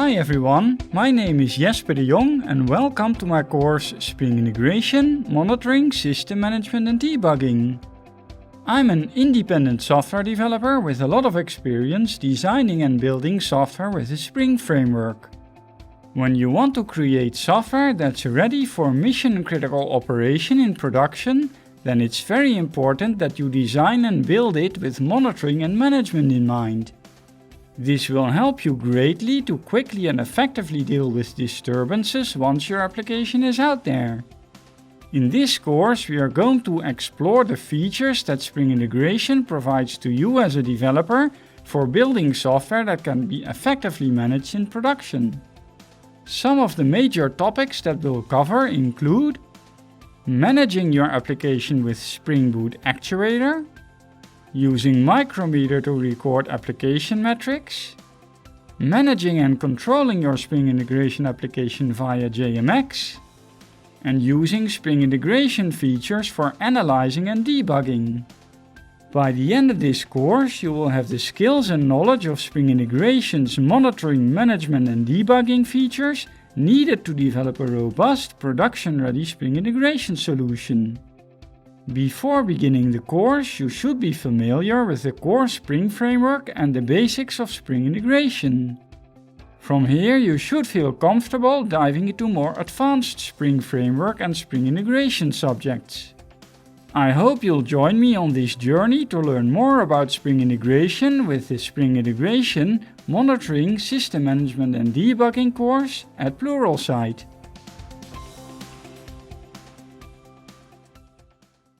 Hi everyone, my name is Jesper De Jong and welcome to my course Spring Integration, Monitoring, System Management and Debugging. I'm an independent software developer with a lot of experience designing and building software with the Spring framework. When you want to create software that's ready for mission-critical operation in production, then it's very important that you design and build it with monitoring and management in mind. This will help you greatly to quickly and effectively deal with disturbances once your application is out there. In this course, we are going to explore the features that Spring Integration provides to you as a developer for building software that can be effectively managed in production. Some of the major topics that we'll cover include managing your application with Spring Boot Actuator, using Micrometer to record application metrics, managing and controlling your Spring Integration application via JMX, and using Spring Integration features for analyzing and debugging. By the end of this course, you will have the skills and knowledge of Spring Integration's monitoring, management and debugging features needed to develop a robust, production-ready Spring Integration solution. Before beginning the course, you should be familiar with the core Spring framework and the basics of Spring Integration. From here, you should feel comfortable diving into more advanced Spring framework and Spring Integration subjects. I hope you'll join me on this journey to learn more about Spring Integration with the Spring Integration, Monitoring, System Management and Debugging course at Pluralsight.